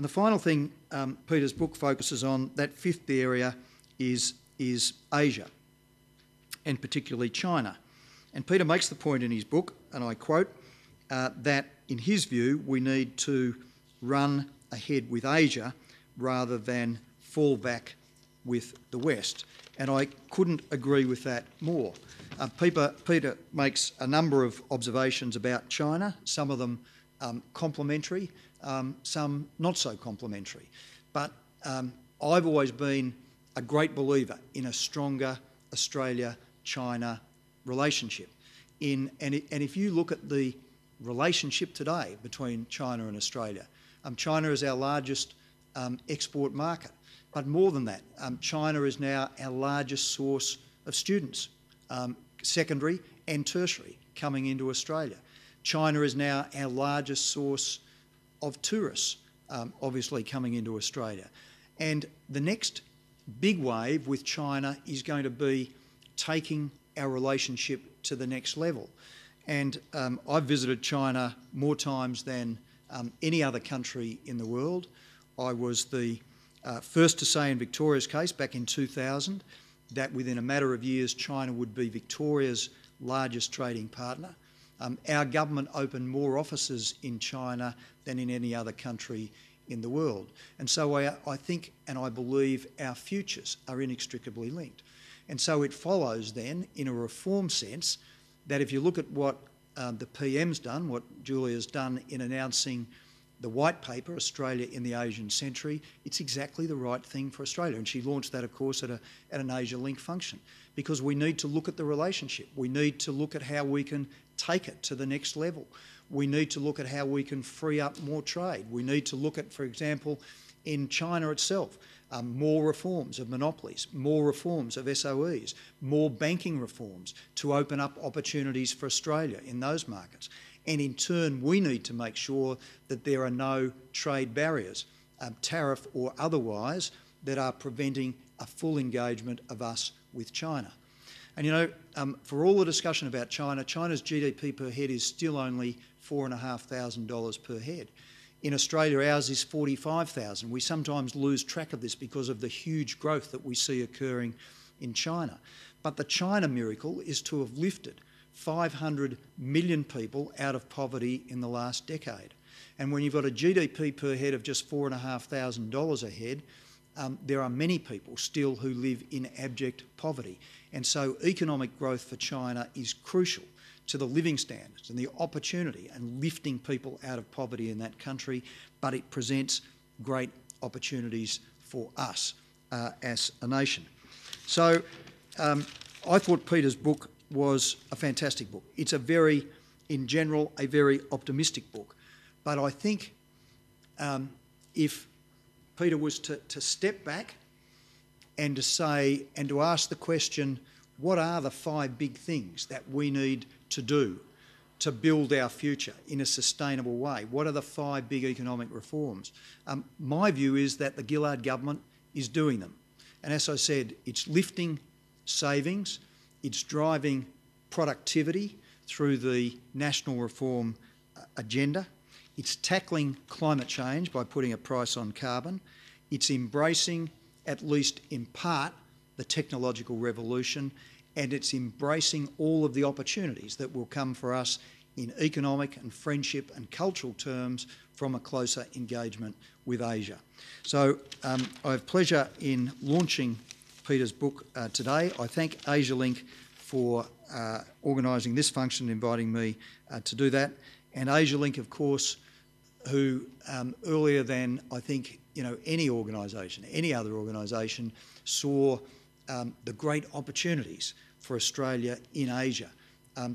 And the final thing Peter's book focuses on, that fifth area, is Asia, and particularly China. And Peter makes the point in his book, and I quote, that in his view we need to run ahead with Asia rather than fall back with the West. And I couldn't agree with that more. Peter makes a number of observations about China, some of them complimentary, some not so complimentary. But I've always been a great believer in a stronger Australia-China relationship. And if you look at the relationship today between China and Australia, China is our largest export market. But more than that, China is now our largest source of students, secondary and tertiary, coming into Australia. China is now our largest source of tourists, obviously coming into Australia. And the next big wave with China is going to be taking our relationship to the next level. And I've visited China more times than any other country in the world. I was the first to say in Victoria's case back in 2000 that within a matter of years China would be Victoria's largest trading partner. Our government opened more offices in China than in any other country in the world. And so I think and I believe our futures are inextricably linked. And so it follows then, in a reform sense, that if you look at what the PM's done, what Julia's done in announcing the white paper, Australia in the Asian Century, it's exactly the right thing for Australia. And she launched that, of course, at an AsiaLink function, because we need to look at the relationship. We need to look at how we can take it to the next level. We need to look at how we can free up more trade. We need to look at, for example, in China itself, more reforms of monopolies, more reforms of SOEs, more banking reforms to open up opportunities for Australia in those markets. And in turn, we need to make sure that there are no trade barriers, tariff or otherwise, that are preventing a full engagement of us with China. And you know, for all the discussion about China, China's GDP per head is still only $4,500 per head. In Australia, ours is $45,000. We sometimes lose track of this because of the huge growth that we see occurring in China. But the China miracle is to have lifted 500 million people out of poverty in the last decade. And when you've got a GDP per head of just $4,500 a head, there are many people still who live in abject poverty. And so economic growth for China is crucial to the living standards and the opportunity and lifting people out of poverty in that country, but it presents great opportunities for us as a nation. So I thought Peter's book was a fantastic book. It's in general, a very optimistic book. But I think if Peter was to step back and to say, and to ask the question, what are the 5 big things that we need to do to build our future in a sustainable way? What are the 5 big economic reforms? My view is that the Gillard government is doing them. And as I said, it's lifting savings, it's driving productivity through the national reform agenda, it's tackling climate change by putting a price on carbon, it's embracing, at least in part, the technological revolution, and it's embracing all of the opportunities that will come for us in economic and friendship and cultural terms from a closer engagement with Asia. So I have pleasure in launching Peter's book today. I thank AsiaLink for organising this function, inviting me to do that. And AsiaLink, of course, who earlier than I think any organisation, any other organisation, saw the great opportunities for Australia in Asia,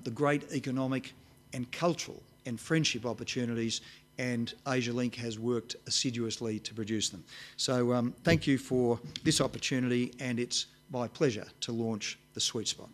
the great economic and cultural and friendship opportunities, and AsiaLink has worked assiduously to produce them. So thank you for this opportunity, and it's my pleasure to launch the Sweet Spot.